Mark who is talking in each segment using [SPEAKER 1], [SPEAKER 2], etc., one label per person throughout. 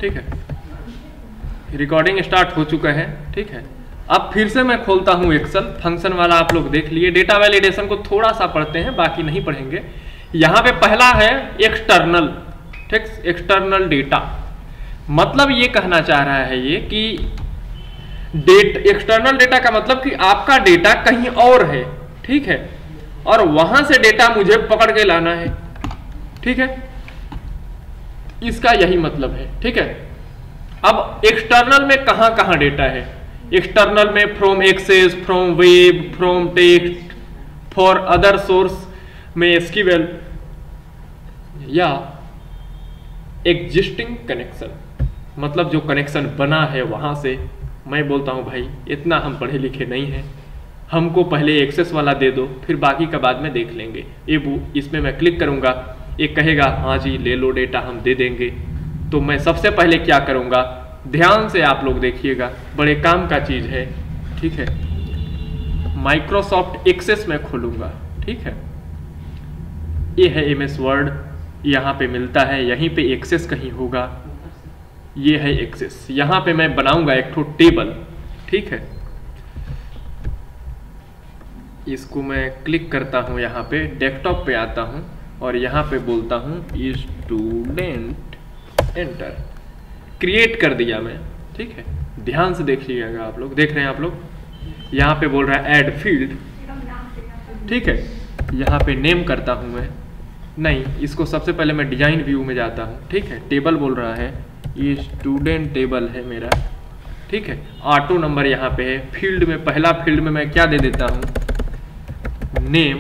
[SPEAKER 1] ठीक है, recording start हो चुका है। ठीक है, अब फिर से मैं खोलता हूँ एक्सेल। फंक्शन वाला आप लोग देख लिए। डेटा वैलिडेशन को थोड़ा सा पढ़ते हैं, बाकी नहीं पढ़ेंगे। यहाँ पे पहला है एक्सटर्नल। ठीक, एक्सटर्नल डेटा मतलब ये कहना चाह रहा है ये कि एक्सटर्नल डेटा का मतलब कि आपका डेटा कहीं और है। ठीक है, और वहां से डेटा मुझे पकड़ के लाना है। ठीक है, इसका यही मतलब है। ठीक है, अब एक्सटर्नल में कहां कहां डेटा है? एक्सटर्नल में from Access, from web, from text, for other source में एसक्यूएल या एग्जिस्टिंग कनेक्शन, मतलब जो कनेक्शन बना है वहां से। मैं बोलता हूं भाई इतना हम पढ़े लिखे नहीं हैं, हमको पहले एक्सेस वाला दे दो, फिर बाकी का बाद में देख लेंगे। इसमें मैं क्लिक करूंगा, ये कहेगा हाँ जी ले लो डेटा, हम दे देंगे। तो मैं सबसे पहले क्या करूंगा, ध्यान से आप लोग देखिएगा, बड़े काम का चीज है। ठीक है, माइक्रोसॉफ्ट एक्सेस में खोलूंगा। ठीक है, ये है MS वर्ड, यहाँ पे मिलता है, यहीं पे एक्सेस कहीं होगा। ये है एक्सेस, यहाँ पे मैं बनाऊंगा एक ठो टेबल। ठीक है, इसको मैं क्लिक करता हूँ, यहाँ पे डेस्कटॉप पे आता हूँ और यहाँ पे बोलता हूँ स्टूडेंट, एंटर। क्रिएट कर दिया मैं। ठीक है, ध्यान से देखिएगा, आप लोग देख रहे हैं, आप लोग यहाँ पे बोल रहा है ऐड फील्ड। ठीक है, यहाँ पे नेम करता हूँ मैं, नहीं इसको सबसे पहले मैं डिजाइन व्यू में जाता हूँ। ठीक है, टेबल बोल रहा है, ये स्टूडेंट टेबल है मेरा। ठीक है, ऑटो नंबर यहाँ पे है। फील्ड में पहला फील्ड में मैं क्या दे देता हूँ, नेम।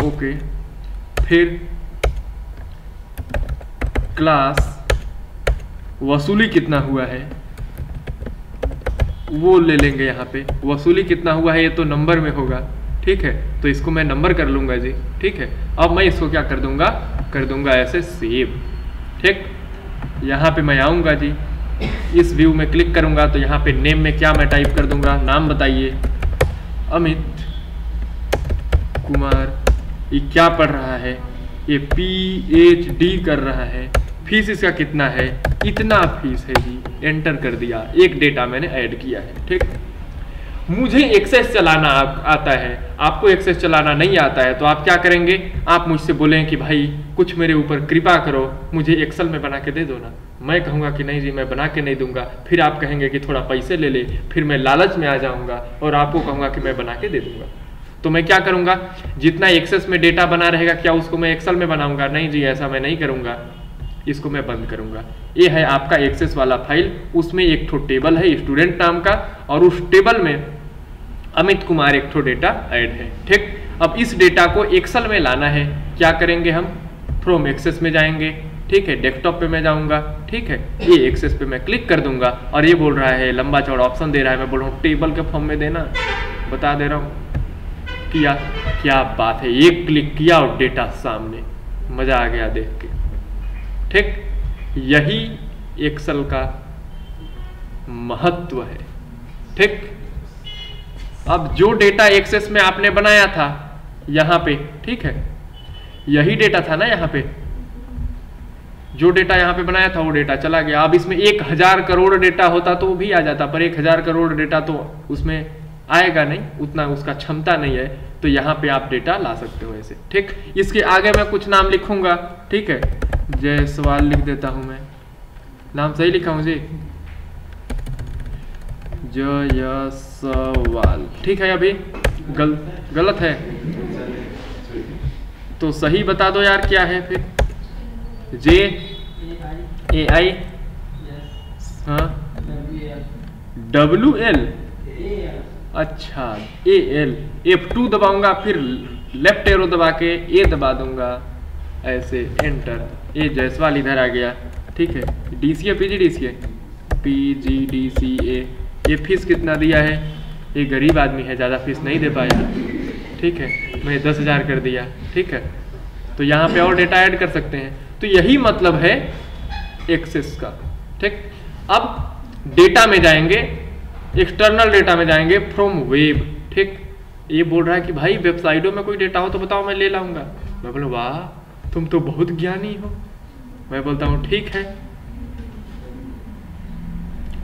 [SPEAKER 1] ओके, फिर क्लास, वसूली कितना हुआ है वो ले लेंगे। यहाँ पे वसूली कितना हुआ है ये तो नंबर में होगा। ठीक है, तो इसको मैं नंबर कर लूंगा जी। ठीक है, अब मैं इसको क्या कर दूंगा ऐसे सेव। ठीक, यहाँ पे मैं आऊंगा जी, इस व्यू में क्लिक करूंगा तो यहाँ पे नेम में क्या मैं टाइप कर दूंगा, नाम बताइए, अमित कुमार। ये क्या पढ़ रहा है, ये PhD कर रहा है। फीस इसका कितना है, इतना फीस है जी। एंटर कर दिया, एक डेटा मैंने ऐड किया है। ठीक, मुझे एक्सेस चलाना आता है, आपको एक्सेस चलाना नहीं आता है, तो आप क्या करेंगे, आप मुझसे बोलें कि भाई कुछ मेरे ऊपर कृपा करो, मुझे एक्सेल में बना के दे दो ना। मैं कहूँगा कि नहीं जी मैं बना के नहीं दूंगा, फिर आप कहेंगे कि थोड़ा पैसे ले ले, फिर मैं लालच में आ जाऊँगा और आपको कहूँगा कि मैं बना के दे दूंगा। तो मैं क्या करूँगा, जितना एक्सेस में डेटा बना रहेगा क्या उसको मैं एक्सेल में बनाऊँगा? नहीं जी, ऐसा मैं नहीं करूँगा, इसको मैं बंद करूँगा। ये है आपका एक्सेस वाला फाइल, उसमें एक ठो टेबल है स्टूडेंट नाम का, और उस टेबल में अमित कुमार एक ठो डेटा ऐड है। ठीक, अब इस डेटा को एक्सेल में लाना है, क्या करेंगे हम, फ्रॉम एक्सेस में जाएंगे। ठीक है, डेस्कटॉप पे मैं जाऊंगा। ठीक है, ये एक्सेस पे मैं क्लिक कर दूंगा और ये बोल रहा है लंबा चौड़ा ऑप्शन दे रहा है, मैं बोल रहा हूँ टेबल के फॉर्म में देना, बता दे रहा हूँ। किया, क्या बात है, एक क्लिक किया और डेटा सामने, मजा आ गया देख के। ठीक, यही एक्सेल का महत्व है। ठीक, अब जो डेटा एक्सेस में आपने बनाया था यहाँ पे, ठीक है, यही डेटा था ना, यहाँ पे जो डेटा यहाँ पे बनाया था वो डेटा चला गया। अब इसमें 1000 करोड़ डेटा होता तो वो भी आ जाता, पर 1000 करोड़ डेटा तो उसमें आएगा नहीं, उतना उसका क्षमता नहीं है। तो यहाँ पे आप डेटा ला सकते हो ऐसे। ठीक, इसके आगे मैं कुछ नाम लिखूंगा। ठीक है, जायसवाल लिख देता हूं मैं, नाम सही लिखा हूं जी, जायसवाल। ठीक है, अभी गलत है तो सही बता दो यार, क्या है फिर, JAI, हाँ, WL, अच्छा AL, F2 दबाऊंगा, फिर लेफ्ट एरो दबा के A दबा दूंगा ऐसे, एंटर। ये जायसवाल इधर आ गया। ठीक है, DCA PGDCA। ये फीस कितना दिया है, ये गरीब आदमी है, ज़्यादा फीस नहीं दे पाया। ठीक है, मैं 10,000 कर दिया। ठीक है, तो यहाँ पे और डेटा ऐड कर सकते हैं। तो यही मतलब है एक्सेस का। ठीक, अब डेटा में जाएंगे, एक्सटर्नल डेटा में जाएंगे फ्रॉम वेब। ठीक, ये बोल रहा है कि भाई वेबसाइटों में कोई डेटा हो तो बताओ, मैं ले लाऊंगा। मैं बोलूँ वाह तुम तो बहुत ज्ञानी हो। मैं बोलता हूँ ठीक है,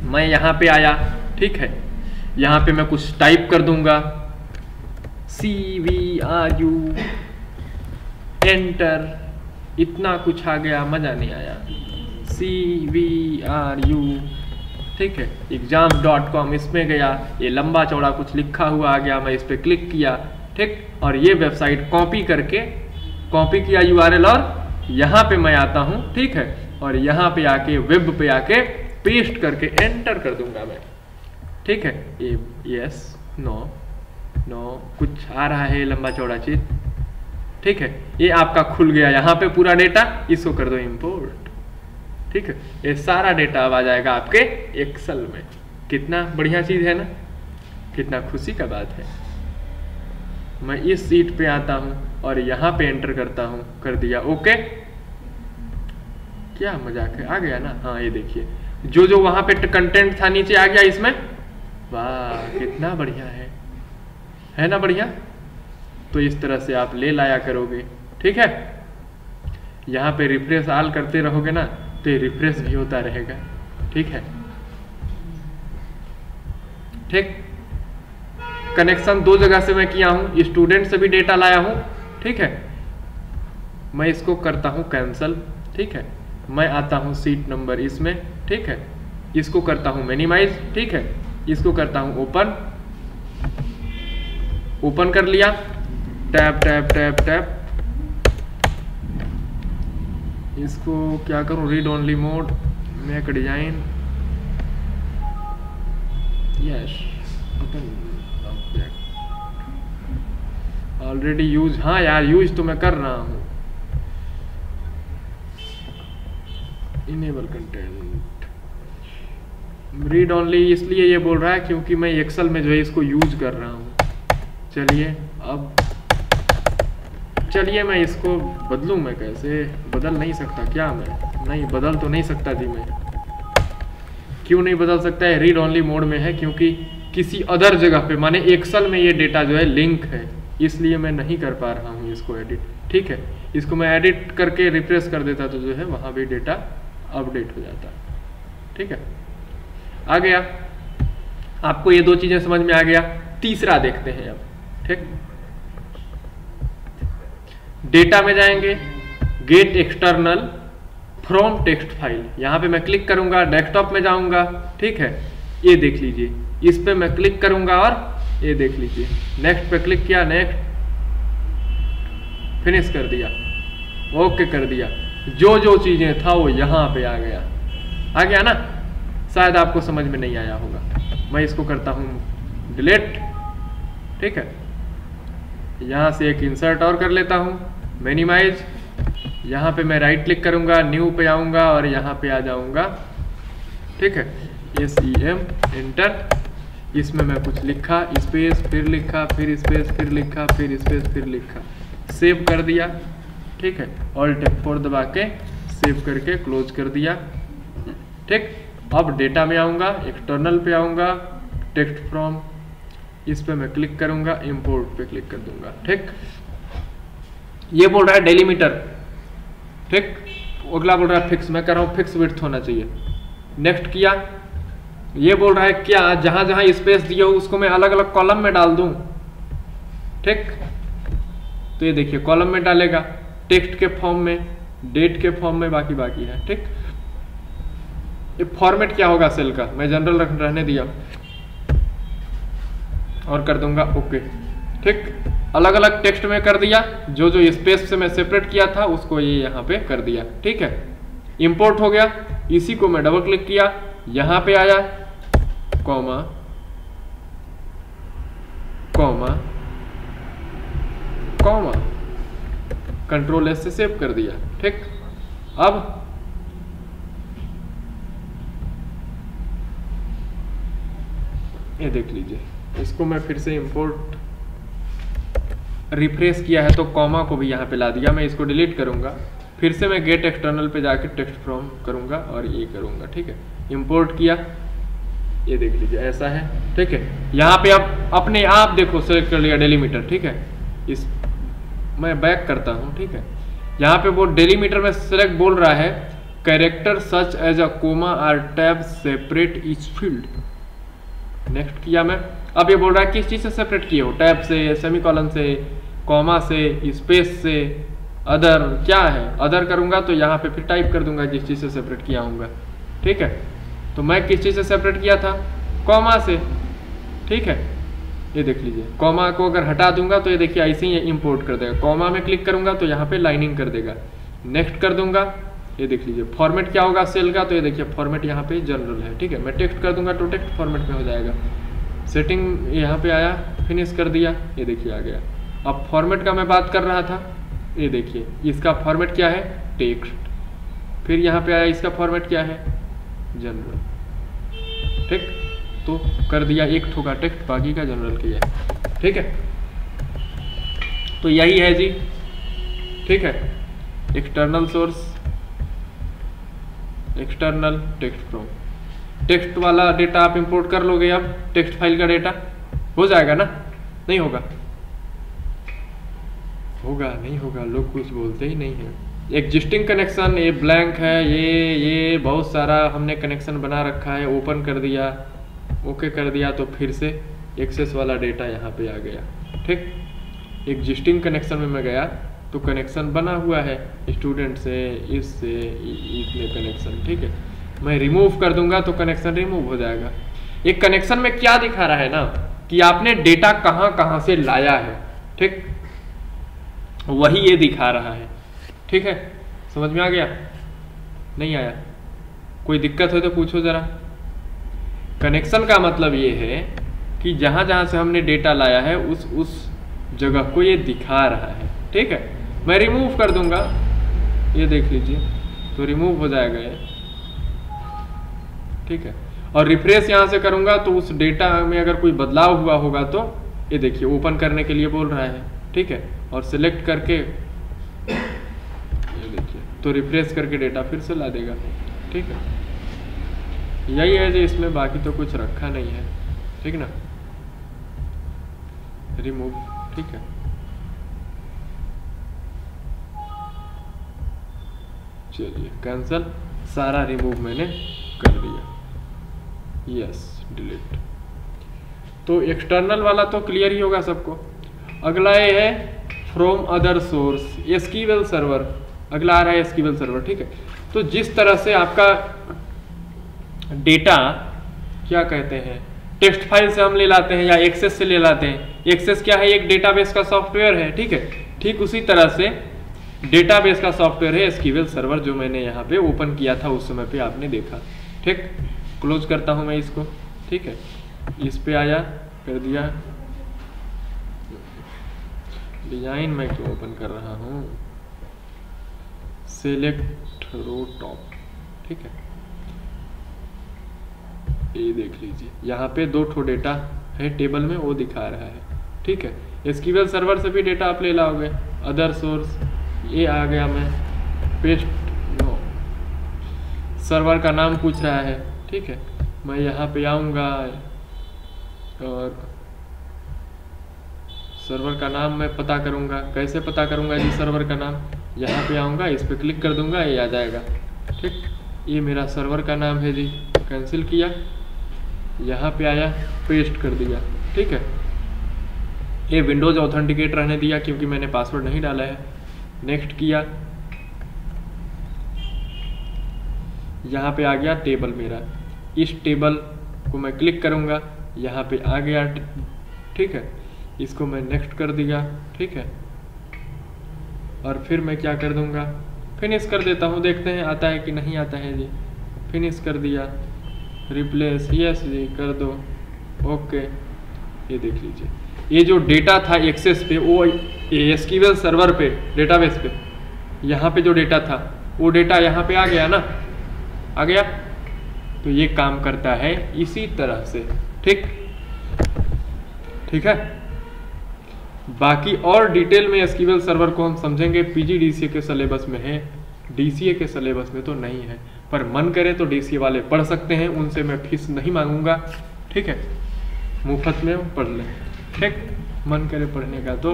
[SPEAKER 1] मैं यहाँ पे आया, ठीक है, यहाँ पे मैं कुछ टाइप कर दूंगा, CVRU, एंटर, इतना कुछ आ गया, मजा नहीं आया। CVRU, ठीक है, exam.com, इसमें गया, ये लंबा चौड़ा कुछ लिखा हुआ आ गया, मैं इस पर क्लिक किया, ठीक, और ये वेबसाइट कॉपी किया URL, और यहाँ पे मैं आता हूँ, ठीक है, और यहाँ पे आके वेब पे आके पेस्ट करके एंटर कर दूंगा मैं, ठीक है। यस, नो कुछ आ रहा है लंबा चौड़ा चीज, ठीक है, ये आपका खुल गया यहाँ पे पूरा डेटा, इसको कर दो इंपोर्ट, ठीक है, ये सारा डेटा अब आ जाएगा आपके एक्सेल में। कितना बढ़िया चीज है ना, कितना खुशी का बात है। मैं इस सीट पे आता हूं और यहाँ पे एंटर करता हूं, कर दिया, ओके, क्या मजाक है, आ गया ना। हाँ ये देखिए, जो वहां पे कंटेंट था नीचे आ गया इसमें, वाह कितना बढ़िया है ना, बढ़िया। तो इस तरह से आप ले लाया करोगे, ठीक है। यहाँ पे रिफ्रेश ऑल करते रहोगे ना, तो ये रिफ्रेश भी होता रहेगा, ठीक है, ठीक। कनेक्शन 2 जगह से मैं किया हूं, स्टूडेंट से भी डेटा लाया हूं, ठीक है। मैं इसको करता हूं कैंसल, ठीक है, मैं आता हूं सीट नंबर इसमें, ठीक है, इसको करता हूं मिनिमाइज, ठीक है, इसको करता हूं ओपन कर लिया, टैब टैब टैब टैब, इसको क्या करूं, read only mode, make design, yes, already use, हाँ यार यूज तो मैं कर रहा हूं, इनेबल कंटेंट, रीड ओनली इसलिए ये बोल रहा है क्योंकि मैं एक्सेल में जो है इसको यूज कर रहा हूं। चलिए मैं इसको बदलूं, मैं कैसे बदल नहीं सकता क्या, मैं नहीं बदल तो नहीं सकता जी, मैं क्यों नहीं बदल सकता है, रीड ओनली मोड में है, क्योंकि किसी अदर जगह पे, माने एक्सेल में ये डेटा जो है लिंक है, इसलिए मैं नहीं कर पा रहा हूँ इसको एडिट, ठीक है। इसको मैं एडिट करके रिफ्रेश कर देता तो जो है वहां भी डेटा अपडेट हो जाता, ठीक है। आ गया आपको, ये 2 चीजें समझ में आ गया। तीसरा देखते हैं अब, ठीक। डेटा में जाएंगे, gate external from text file, यहां पे मैं क्लिक करूंगा, डेस्कटॉप में जाऊंगा, ठीक है, ये देख लीजिए, इस पे मैं क्लिक करूंगा और ये देख लीजिए, नेक्स्ट पे क्लिक किया, नेक्स्ट, फिनिश कर दिया, ओके कर दिया, जो चीजें था वो यहां पे आ गया ना। शायद आपको समझ में नहीं आया होगा, मैं इसको करता हूं डिलीट, ठीक है, यहां से एक इंसर्ट और कर लेता हूं, मिनिमाइज, यहाँ पे मैं राइट क्लिक करूंगा, न्यू पे आऊंगा और यहाँ पे आ जाऊंगा, ठीक है, SEM, एंटर, इसमें मैं कुछ लिखा, स्पेस, फिर लिखा, फिर स्पेस, फिर लिखा, फिर स्पेस, फिर लिखा, सेव कर दिया, ठीक है, ऑल्ट F4 दबा के सेव करके क्लोज कर दिया, ठीक। अब डेटा में आऊंगा, एक्सटर्नल पे आऊंगा, टेक्स्ट फ्रॉम, इस पे मैं क्लिक करूंगा, इंपोर्ट पे क्लिक कर दूंगा, ठीक। ये बोल रहा है डेलीमीटर, ठीक, अगला बोल रहा है फिक्स, मैं कह रहा हूं फिक्स विड्थ होना चाहिए, नेक्स्ट किया। ये बोल रहा है क्या जहां जहां स्पेस दिया हो उसको मैं अलग अलग कॉलम में डाल दूं, ठीक। तो ये देखिए कॉलम में डालेगा, टेक्स्ट के फॉर्म में, डेट के फॉर्म में, बाकी है, ठीक। ये फॉर्मेट क्या होगा सेल का, मैं जनरल रहने दिया और कर दूंगा ओके, ठीक। अलग अलग टेक्स्ट में कर दिया, जो स्पेस से मैं सेपरेट किया था उसको ये यहाँ पे कर दिया, ठीक है। इंपोर्ट हो गया, इसी को मैं डबल क्लिक किया, यहाँ पे आया, comma comma comma, control S से सेव कर दिया, ठीक। अब ये देख लीजिए, इसको मैं फिर से इंपोर्ट रिफ्रेश किया है तो कॉमा को भी यहाँ पे ला दिया, मैं इसको डिलीट करूंगा, फिर से मैं गेट एक्सटर्नल पे जाके टेक्स्ट फ्रॉम करूंगा और ये करूंगा, ठीक है। इंपोर्ट किया, ये देख लीजिए ऐसा है, ठीक है। यहाँ पे अब अपने आप देखो सेलेक्ट कर लिया डेलीमीटर, ठीक है। इस मैं बैक करता हूँ, ठीक है। यहाँ पे वो डेलीमीटर में सेलेक्ट बोल रहा है, character such as a comma or tab separate each field. Next किया मैं, अब ये बोल रहा है किस चीज़ से सेपरेट किए हो, टैब से, सेमीकॉलन से, कॉमा से, स्पेस से, अदर क्या है, अदर करूंगा तो यहाँ पे फिर टाइप कर दूंगा किस चीज़ से सेपरेट किया हूँगा। ठीक है, तो मैं किस चीज़ से सेपरेट किया था, कॉमा से। ठीक है, ये देख लीजिए, कॉमा को अगर हटा दूंगा तो ये देखिए ऐसे ही इंपोर्ट कर देगा, कॉमा में क्लिक करूंगा तो यहाँ पे लाइनिंग कर देगा। नेक्स्ट कर दूंगा, ये देख लीजिए फॉर्मेट क्या होगा सेल का, तो ये देखिए फॉर्मेट यहाँ पे जनरल है। ठीक है, मैं टेक्स्ट कर दूंगा तो टेक्स्ट फॉर्मेट में हो जाएगा। सेटिंग यहाँ पे आया, फिनिश कर दिया, ये देखिए आ गया। अब फॉर्मेट का मैं बात कर रहा था, ये देखिए इसका फॉर्मेट क्या है, टेक्स्ट। फिर यहाँ पे आया, इसका फॉर्मेट क्या है, जनरल। ठीक, तो कर दिया, एक ठोका टेक्स्ट, बाकी का जनरल किया। ठीक है, तो यही है जी। ठीक है, external source, external text from, text वाला डेटा आप इंपोर्ट कर लोगे। अब टेक्स्ट फाइल का डेटा हो जाएगा ना, नहीं होगा, होगा नहीं होगा, लोग कुछ बोलते ही नहीं है। एग्जिस्टिंग कनेक्शन, ये ब्लैंक है, ये बहुत सारा हमने कनेक्शन बना रखा है, ओपन कर दिया, ओके कर दिया, तो फिर से एक्सेस वाला डेटा यहाँ पे आ गया। ठीक, एग्जिस्टिंग कनेक्शन में मैं गया तो कनेक्शन बना हुआ है स्टूडेंट से, इससे इतने कनेक्शन। ठीक है, मैं रिमूव कर दूंगा तो कनेक्शन रिमूव हो जाएगा। एक कनेक्शन में क्या दिखा रहा है ना, कि आपने डेटा कहाँ कहाँ से लाया है। ठीक, वही ये दिखा रहा है। ठीक है, समझ में आ गया, नहीं आया, कोई दिक्कत हो तो पूछो जरा। कनेक्शन का मतलब ये है कि जहां जहां से हमने डेटा लाया है उस जगह को ये दिखा रहा है। ठीक है, मैं रिमूव कर दूंगा, ये देख लीजिए, तो रिमूव हो जाएगा ये। ठीक है, और रिफ्रेश यहां से करूंगा तो उस डेटा में अगर कोई बदलाव हुआ होगा तो ये देखिए ओपन करने के लिए बोल रहा है। ठीक है, और सिलेक्ट करके ये देखिए, तो रिफ्रेश करके डेटा फिर से ला देगा। ठीक है, यही है जी इसमें, बाकी तो कुछ रखा नहीं है। ठीक ना, रिमूव। ठीक है, चलिए कैंसल, सारा रिमूव मैंने कर दिया, यस डिलीट। तो एक्सटर्नल वाला तो क्लियर ही होगा सबको। अगला ये है from other source, SQL server. अगला आ रहा है एसक्यूएल सर्वर। ठीक है, तो जिस तरह से आपका डेटा क्या कहते हैं, टेक्स्ट फाइल से हम ले लाते हैं या एक्सेस से ले लाते हैं। एक्सेस क्या है, एक डेटाबेस का सॉफ्टवेयर है। ठीक है, ठीक उसी तरह से डेटाबेस का सॉफ्टवेयर है एसक्यूएल सर्वर, जो मैंने यहाँ पे ओपन किया था उस समय पे आपने देखा। ठीक, क्लोज करता हूँ मैं इसको। ठीक है, इस पे आया, कर दिया, डिजाइन मैं क्यों ओपन कर रहा हूँ, सेलेक्ट रो टॉप। ठीक है, ये देख लीजिए यहाँ पे 2 ठो डेटा है टेबल में, वो दिखा रहा है। ठीक है, एसक्यूएल सर्वर से भी डेटा आप ले लाओगे। अदर सोर्स, ये आ गया, मैं पेस्ट, नो, सर्वर का नाम पूछ रहा है। ठीक है, मैं यहाँ पे आऊँगा और सर्वर का नाम मैं पता करूँगा। कैसे पता करूँगा जी सर्वर का नाम, यहाँ पे आऊँगा, इस पर क्लिक कर दूँगा, ये आ जाएगा। ठीक, ये मेरा सर्वर का नाम है जी, कैंसिल किया, यहाँ पे आया, पेस्ट कर दिया। ठीक है, ये विंडोज ऑथेंटिकेट रहने दिया क्योंकि मैंने पासवर्ड नहीं डाला है। नेक्स्ट किया, यहाँ पे आ गया टेबल मेरा, इस टेबल को मैं क्लिक करूँगा, यहाँ पे आ गया। ठीक है, इसको मैं नेक्स्ट कर दिया। ठीक है, और फिर मैं क्या कर दूँगा, फिनिश कर देता हूँ, देखते हैं आता है कि नहीं आता है जी। फिनिश कर दिया, रिप्लेस, यस जी कर दो, ओके। ये देख लीजिए, ये जो डेटा था एक्सेस पे, वो एसक्यूएल सर्वर पे, डेटाबेस पे, यहाँ पे जो डेटा था वो डेटा यहाँ पे आ गया ना, आ गया। तो ये काम करता है इसी तरह से। ठीक, ठीक है, बाकी और डिटेल में एसक्यूएल सर्वर को हम समझेंगे, पीजीडीसीए के सिलेबस में है, डीसीए के सिलेबस में तो नहीं है, पर मन करे तो डीसीए वाले पढ़ सकते हैं, उनसे मैं फीस नहीं मांगूंगा। ठीक है, मुफ्त में पढ़ लें। ठीक, मन करे पढ़ने का तो,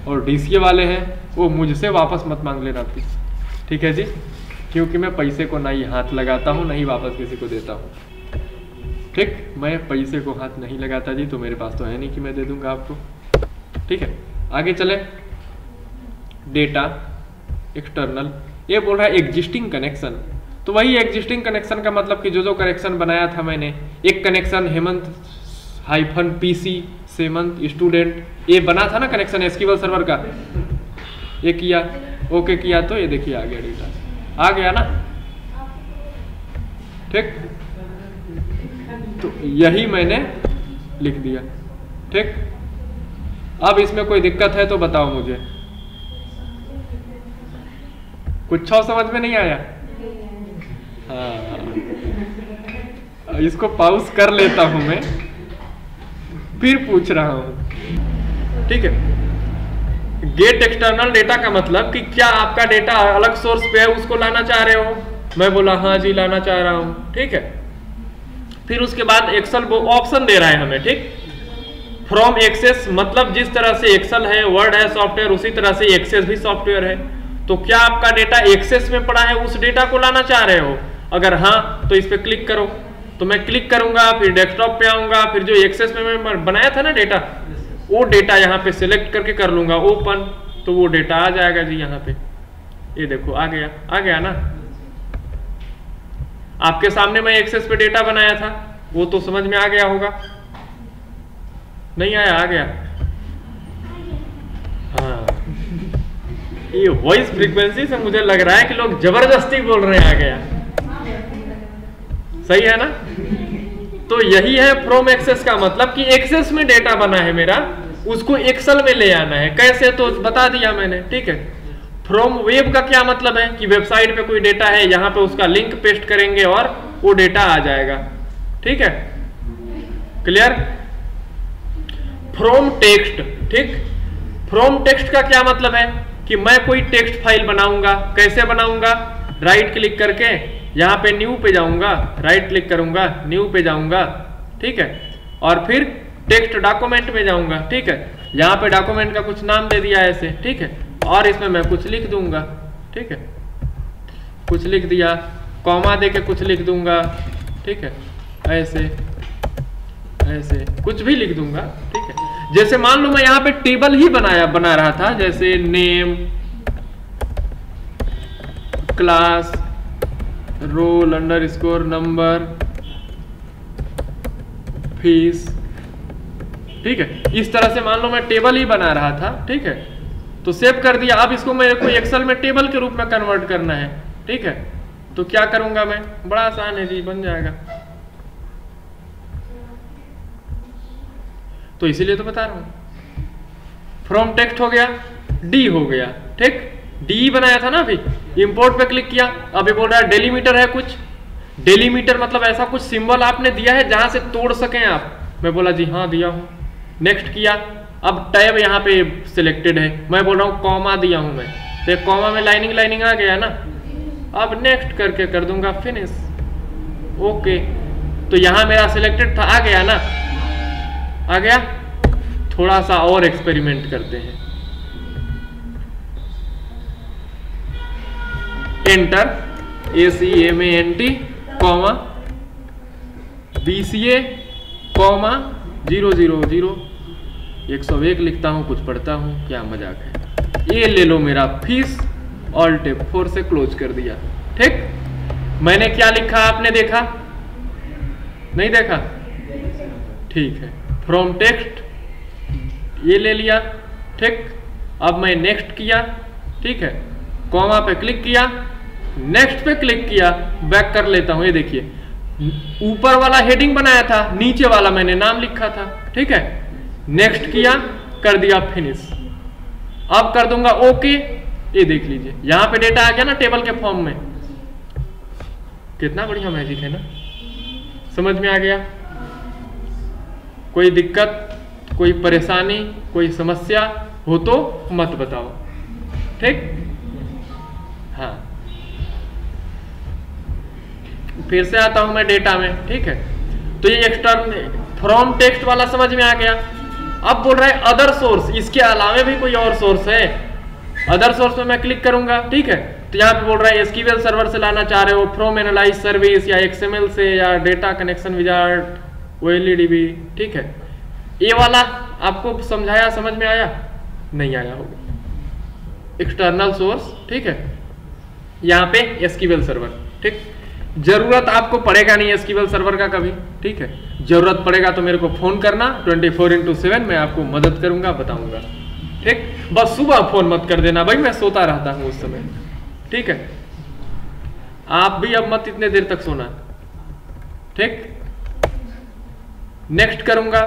[SPEAKER 1] और डीसीए वाले हैं वो मुझसे वापस मत मांग लेना प्लीज। ठीक है जी, क्योंकि मैं पैसे को नहीं हाथ लगाता हूँ, नहीं वापस किसी को देता हूँ। ठीक, मैं पैसे को हाथ नहीं लगाता जी, तो मेरे पास तो है नहीं कि मैं दे दूंगा आपको। ठीक है, आगे चले। डेटा एक्सटर्नल, ये बोल रहा है एग्जिस्टिंग कनेक्शन। तो वही एग्जिस्टिंग कनेक्शन का मतलब कि जो कनेक्शन बनाया था मैंने, एक कनेक्शन हेमंत -PC सेमंत स्टूडेंट, ये बना था ना कनेक्शन एसक्यूएल सर्वर का, ये किया, ओके किया, तो ये देखिए आ गया डेटा, आ गया ना। ठीक, तो यही मैंने लिख दिया। ठीक, अब इसमें कोई दिक्कत है तो बताओ मुझे, कुछ समझ में नहीं आया? हाँ, इसको पॉज कर लेता हूं मैं, फिर पूछ रहा हूं। ठीक है, गेट एक्सटर्नल डेटा का मतलब कि क्या आपका डेटा अलग सोर्स पे है, उसको लाना चाह रहे हो? मैं बोला हाँ जी लाना चाह रहा हूं। ठीक है, फिर उसके बाद एक्सेल वो ऑप्शन दे रहा है हमें। ठीक, फ्रॉम एक्सेस मतलब जिस तरह से एक्सेल है, वर्ड है सॉफ्टवेयर, उसी तरह से एक्सेस भी सॉफ्टवेयर है। तो क्या आपका डेटा एक्सेस में पड़ा है, उस डेटा को लाना चाह रहे हो? अगर हाँ तो इस पे क्लिक करो, तो मैं क्लिक करूंगा, फिर डेस्कटॉप पे आऊंगा, फिर जो एक्सेस में मैं बनाया था ना डेटा, वो डेटा यहाँ पे सिलेक्ट करके कर लूंगा ओपन, तो वो डेटा आ जाएगा जी यहाँ पे। ये देखो आ गया, आ गया ना। आपके सामने मैं एक्सेस पे डेटा बनाया था, वो तो समझ में आ गया होगा, नहीं आया? आ गया। हाँ, ये वॉइस फ्रीक्वेंसी से मुझे लग रहा है कि लोग जबरदस्ती बोल रहे हैं आ गया। सही है ना? तो यही है फ्रॉम एक्सेस का मतलब कि एक्सेस में डेटा बना है मेरा, उसको एक्सेल में ले आना है। कैसे तो बता दिया मैंने। ठीक है, फ्रॉम वेब का क्या मतलब है कि वेबसाइट पे कोई डेटा है, यहाँ पे उसका लिंक पेस्ट करेंगे और वो डेटा आ जाएगा। ठीक है, क्लियर? फ्रॉम टेक्स्ट, ठीक, फ्रॉम टेक्स्ट का क्या मतलब है कि मैं कोई टेक्स्ट फाइल बनाऊंगा। कैसे बनाऊंगा? राइट क्लिक करके यहाँ पे न्यू पे जाऊंगा, राइट क्लिक करूंगा, न्यू पे जाऊंगा। ठीक है, और फिर टेक्स्ट डॉक्यूमेंट में जाऊंगा। ठीक है, यहाँ पे डॉक्यूमेंट का कुछ नाम दे दिया ऐसे। ठीक है, और इसमें मैं कुछ लिख दूंगा। ठीक है, कुछ लिख दिया, कॉमा दे के कुछ लिख दूंगा। ठीक है, ऐसे ऐसे कुछ भी लिख दूंगा। ठीक है, जैसे मान लो मैं यहाँ पे टेबल ही बना रहा था, जैसे name, class, roll underscore number, fees. ठीक है, इस तरह से मान लो मैं टेबल ही बना रहा था। ठीक है, तो सेव कर दिया। अब इसको मेरे को एक्सेल में टेबल के रूप में कन्वर्ट करना है। ठीक है, तो क्या करूंगा मैं? बड़ा आसान है जी, बन जाएगा। तो इसीलिए तो बता रहा हूं। फ्रॉम टेक्स्ट हो गया, डी हो गया। ठीक, डी बनाया था ना अभी, इंपोर्ट पे क्लिक किया। अभी बोल रहा है डेलीमीटर है कुछ। डेलीमीटर मतलब ऐसा कुछ सिंबल आपने दिया है जहां से तोड़ सकें आप। मैं बोला जी हाँ दिया हूं। नेक्स्ट किया, अब टैब यहाँ पे सिलेक्टेड है, मैं बोल रहा हूँ कॉमा दिया हूं मैं, तो कॉमा में लाइनिंग आ गया ना। अब नेक्स्ट करके कर दूंगा फिनिश। ओके, तो यहाँ मेरा सिलेक्टेड था, आ गया ना, आ गया। थोड़ा सा और एक्सपेरिमेंट करते हैं। Enter, ACMANT comma BCA comma 000 101 लिखता हूं, कुछ पढ़ता हूं, क्या मजाक है। ये ले लो मेरा फीस, ऑल्ट F4 से क्लोज कर दिया। ठीक, मैंने क्या लिखा आपने देखा? नहीं देखा? ठीक है, फ्रॉम टेक्स्ट ये ले लिया। ठीक, अब मैं नेक्स्ट किया। ठीक है, कॉमा पे क्लिक किया, नेक्स्ट पे क्लिक किया, बैक कर लेता हूं। ये देखिए, ऊपर वाला हेडिंग बनाया था, नीचे वाला मैंने नाम लिखा था। ठीक है, नेक्स्ट किया, कर दिया फिनिश। अब कर दूंगा ओके। ये देख लीजिए, यहां पे डेटा आ गया ना टेबल के फॉर्म में। कितना बढ़िया मैजिक है ना। समझ में आ गया? कोई दिक्कत, कोई परेशानी, कोई समस्या हो तो मत बताओ। ठीक, हाँ, फिर से आता हूं मैं डेटा में। ठीक है, तो ये एक्सटर्नल फ्रॉम टेक्स्ट वाला समझ में आ गया। अब बोल रहा है अदर सोर्स, इसके अलावा भी कोई और सोर्स है। अदर सोर्स में मैं क्लिक करूंगा। ठीक है, तो यहाँ पे बोल रहा है एसक्यूएल सर्वर से लाना चाह रहे हो फ्रॉम एनालाइज सर्विस या एक्सएमएल से या डेटा कनेक्शन विजार्ड ओएलईडीबी, ठीक है। ये वाला आपको समझाया, समझ में आया? नहीं आया होगा। एक्सटर्नल सोर्स, ठीक है, यहाँ पे एसक्यूएल सर्वर, ठीक। जरूरत आपको पड़ेगा नहीं एसक्यूएल सर्वर का कभी, ठीक है। जरूरत पड़ेगा तो मेरे को फोन करना, 24/7 मैं आपको मदद करूंगा, बताऊंगा, ठीक। बस सुबह फोन मत कर देना भाई, मैं सोता रहता हूं उस समय, ठीक है। आप भी अब मत इतने देर तक सोना, ठीक। नेक्स्ट करूंगा,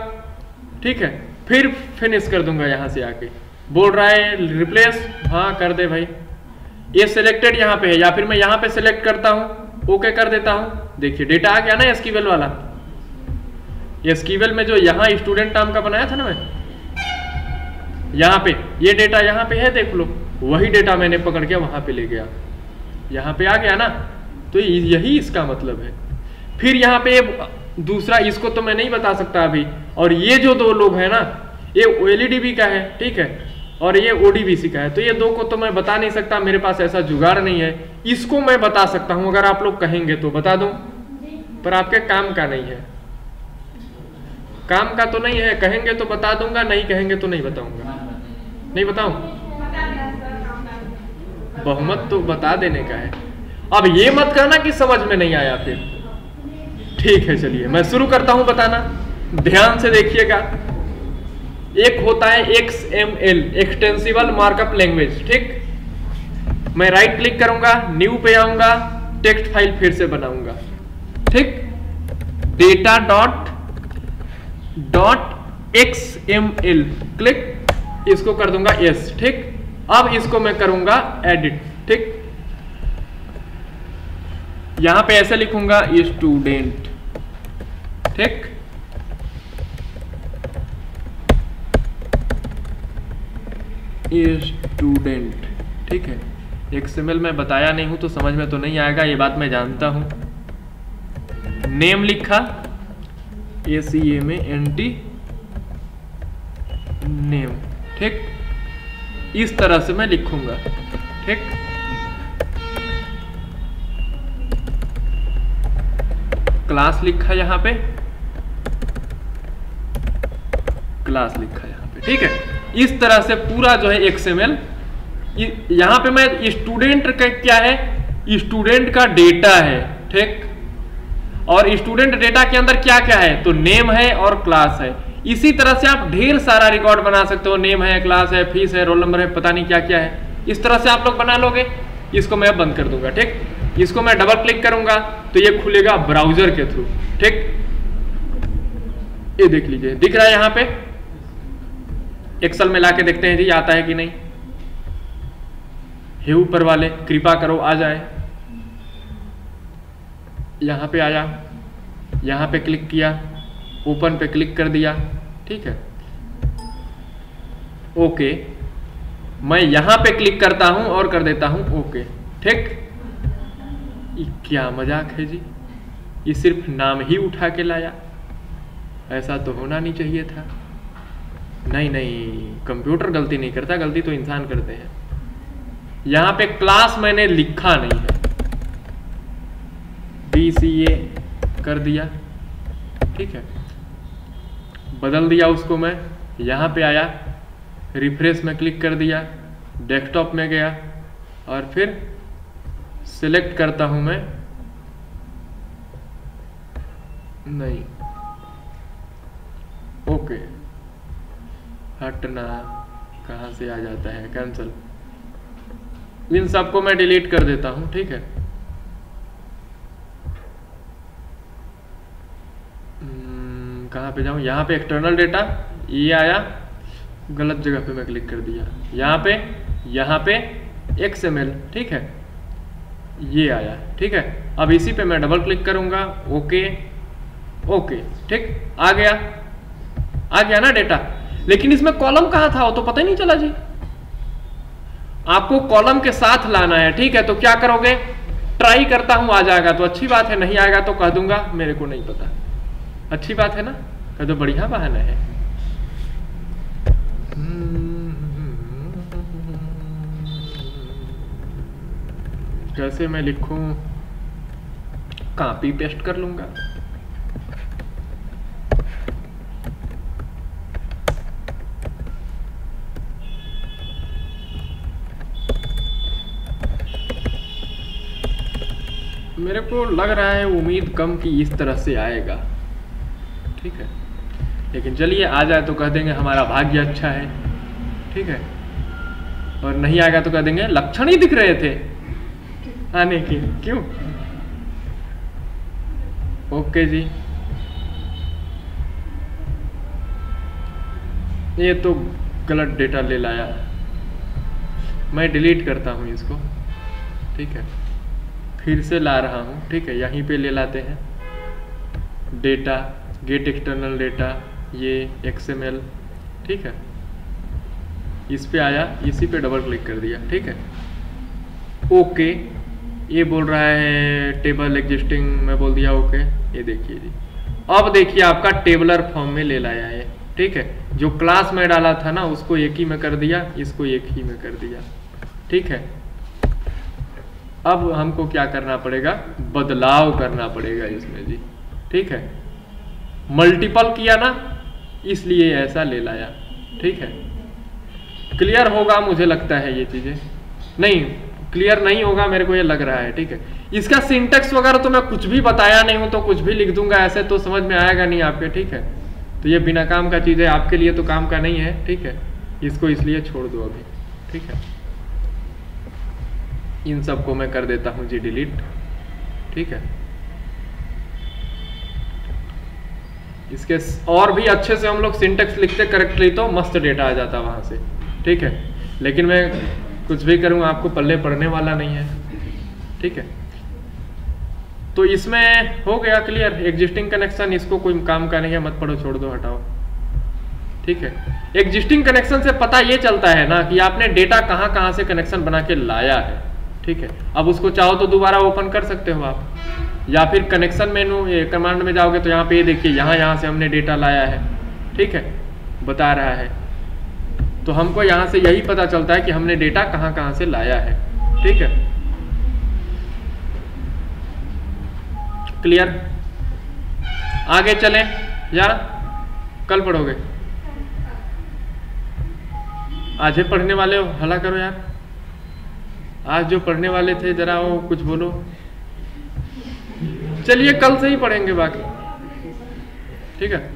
[SPEAKER 1] ठीक है, फिर फिनिश कर दूंगा। यहां से आके बोल रहा है रिप्लेस, हाँ कर दे भाई। ये सिलेक्टेड यहाँ पे है, या फिर मैं यहाँ पे सिलेक्ट करता हूँ, ओके कर देता हूँ। देखिए डेटा आ गया ना एसक्यूएल वाला। एसक्यूएल में जो यहाँ स्टूडेंट नाम का बनाया था ना मैं, यहाँ पे ये डेटा यहाँ पे है, देख लो, वही डेटा मैंने पकड़ के वहां पे ले गया, यहाँ पे आ गया ना। तो यही इसका मतलब है। फिर यहाँ पे दूसरा, इसको तो मैं नहीं बता सकता अभी। और ये जो दो लोग हैं ना, ये ओएलईडीबी का है, ठीक है, और ये ओडीबीसी का है। तो ये दो को तो मैं बता नहीं सकता, मेरे पास ऐसा जुगाड़ नहीं है। इसको मैं बता सकता हूं, अगर आप लोग कहेंगे तो बता दूं, पर आपके काम का नहीं है। काम का तो नहीं है, कहेंगे तो बता दूंगा, नहीं कहेंगे तो नहीं बताऊंगा। नहीं बताऊं? बहुमत तो बता देने का है। अब ये मत कहना कि समझ में नहीं आया फिर। ठीक है, चलिए मैं शुरू करता हूं बताना, ध्यान से देखिएगा। एक होता है XML, एक्सटेंसिबल मार्कअप लैंग्वेज, ठीक। मैं राइट क्लिक करूंगा, न्यू पे आऊंगा, टेक्स्ट फाइल फिर से बनाऊंगा, ठीक। डेटा डॉट XML क्लिक, इसको कर दूंगा यस, ठीक। अब इसको मैं करूंगा एडिट, ठीक। यहां पे ऐसे लिखूंगा स्टूडेंट, ठीक। स्टूडेंट, ठीक है। XML में बताया नहीं हूं तो समझ में तो नहीं आएगा, ये बात मैं जानता हूं। नेम लिखा, ACMANT नेम, ठीक। इस तरह से मैं लिखूंगा, ठीक। क्लास लिखा यहां पे, क्लास लिखा यहां पे, ठीक है। इस तरह से पूरा जो है XML, यहां पे मैं स्टूडेंट का क्या है, स्टूडेंट का डेटा है, ठीक। और स्टूडेंट डेटा के अंदर क्या क्या है, तो नेम है और क्लास है। इसी तरह से आप ढेर सारा रिकॉर्ड बना सकते हो, नेम है, क्लास है, फीस है, रोल नंबर है, पता नहीं क्या क्या है। इस तरह से आप लोग बना लोगे। इसको मैं बंद कर दूंगा, ठीक। इसको मैं डबल क्लिक करूंगा तो ये खुलेगा ब्राउजर के थ्रू, ठीक। ये देख लीजिए, दिख रहा है यहां पे। एक्सेल में लाके देखते हैं जी आता है कि नहीं। हे ऊपर वाले कृपा करो आ जाए। यहां पे आया, यहां पे क्लिक किया, ओपन पे क्लिक कर दिया, ठीक है। ओके, मैं यहां पे क्लिक करता हूं और कर देता हूं ओके, ठीक। क्या मजाक है जी, ये सिर्फ नाम ही उठा के लाया, ऐसा तो होना नहीं चाहिए था। नहीं नहीं, कंप्यूटर गलती नहीं करता, गलती तो इंसान करते हैं। यहां पे क्लास मैंने लिखा नहीं है, DCA कर दिया, ठीक है। बदल दिया उसको मैं, यहां पे आया, रिफ्रेश में क्लिक कर दिया, डेस्कटॉप में गया और फिर सिलेक्ट करता हूं मैं, नहीं, ओके, हटना, कहां से आ जाता है, कैंसल। इन सबको मैं डिलीट कर देता हूं, ठीक है। कहां पे जाऊं, यहां पे एक्सटर्नल डेटा, ये आया, गलत जगह पे मैं क्लिक कर दिया, यहां पे XML, ठीक है, ये आया, ठीक है। अब इसी पे मैं डबल क्लिक करूंगा, ओके ओके, ठीक, आ गया ना डेटा। लेकिन इसमें कॉलम कहां था वो तो पता ही नहीं चला जी। आपको कॉलम के साथ लाना है, ठीक है। तो क्या करोगे, ट्राई करता हूं, आ जाएगा तो अच्छी बात है, नहीं आएगा तो कह दूंगा मेरे को नहीं पता। अच्छी बात है ना, कह दो बढ़िया बहाना है। कैसे मैं लिखूं, कॉपी पेस्ट कर लूंगा। मेरे को लग रहा है उम्मीद कम कि इस तरह से आएगा, ठीक है, लेकिन चलिए आ जाए तो कह देंगे हमारा भाग्य अच्छा है, ठीक है, और नहीं आएगा तो कह देंगे लक्षण ही दिख रहे थे आने के, क्यों। ओके जी, ये तो गलत डेटा ले लाया, मैं डिलीट करता हूँ इसको, ठीक है, फिर से ला रहा हूँ, ठीक है, यहीं पे ले लाते हैं डेटा, गेट एक्सटर्नल डेटा, ये XML, ठीक है, इस पे आया, इसी पे डबल क्लिक कर दिया, ठीक है, ओके। ये बोल रहा है टेबल एग्जिस्टिंग, मैं बोल दिया ओके। ये देखिए जी, अब देखिए आपका टेबलर फॉर्म में ले लाया है, ठीक है, जो क्लास में डाला था ना उसको एक ही में कर दिया, इसको एक ही में कर दिया, ठीक है। अब हमको क्या करना पड़ेगा, बदलाव करना पड़ेगा इसमें जी, ठीक है, मल्टीपल किया ना इसलिए ऐसा ले लाया, ठीक है। क्लियर होगा मुझे लगता है, ये चीजें नहीं क्लियर नहीं होगा मेरे को ये लग रहा है, ठीक है। इसका सिंटेक्स वगैरह तो मैं कुछ भी बताया नहीं हूं, तो कुछ भी लिख दूंगा ऐसे तो समझ में आएगा नहीं आपके, ठीक है। तो ये बिना काम का चीज है, आपके लिए तो काम का नहीं है, ठीक है, इसको इसलिए छोड़ दो अभी, ठीक है। इन सबको मैं कर देता हूं जी डिलीट, ठीक है। इसके और भी अच्छे से हम लोग सिंटेक्स लिखते करेक्टली तो मस्त डेटा आ जाता वहां से, ठीक है, लेकिन मैं कुछ भी करूँ आपको पल्ले पड़ने वाला नहीं है, ठीक है। तो इसमें हो गया क्लियर, एग्जिस्टिंग कनेक्शन, इसको कोई काम का नहीं है, मत पढ़ो, छोड़ दो, हटाओ, ठीक है। एग्जिस्टिंग कनेक्शन से पता ये चलता है ना कि आपने डेटा कहाँ कहाँ से कनेक्शन बना के लाया है, ठीक है। अब उसको चाहो तो दोबारा ओपन कर सकते हो आप, या फिर कनेक्शन मेनू कमांड में जाओगे तो यहाँ पे ये देखिए यहाँ से हमने डेटा लाया है, ठीक है, बता रहा है। तो हमको यहाँ से यही पता चलता है कि हमने डेटा कहाँ कहाँ से लाया है, ठीक है। क्लियर, आगे चलें या कल पढ़ोगे? आज ही पढ़ने वाले हो, हला करो यार, आज जो पढ़ने वाले थे जरा वो कुछ बोलो। चलिए कल से ही पढ़ेंगे बाकी, ठीक है।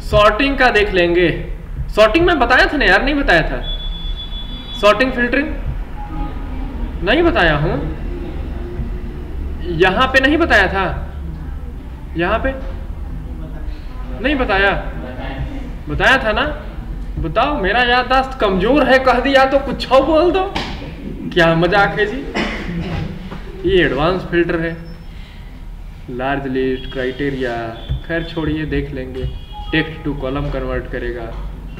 [SPEAKER 1] सॉर्टिंग का देख लेंगे, सॉर्टिंग में बताया था ना यार, नहीं बताया था, सॉर्टिंग फिल्टरिंग नहीं बताया हूं, यहां पे नहीं बताया था, यहां पे नहीं बताया, बताया था ना, बताओ, मेरा याददाश्त कमजोर है कह दिया तो कुछ और बोल दो, क्या मजाक है जी। ये एडवांस फिल्टर है, लार्ज लिस्ट, क्राइटेरिया, खैर छोड़िए देख लेंगे, टेक्स्ट टू कॉलम कन्वर्ट करेगा,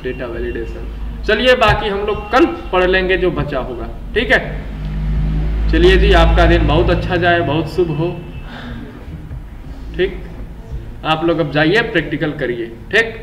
[SPEAKER 1] डेटा वैलिडेशन, चलिए बाकी हम लोग कल पढ़ लेंगे जो बचा होगा, ठीक है। चलिए जी, आपका दिन बहुत अच्छा जाए, बहुत शुभ हो, ठीक। आप लोग अब जाइए प्रैक्टिकल करिए, ठीक।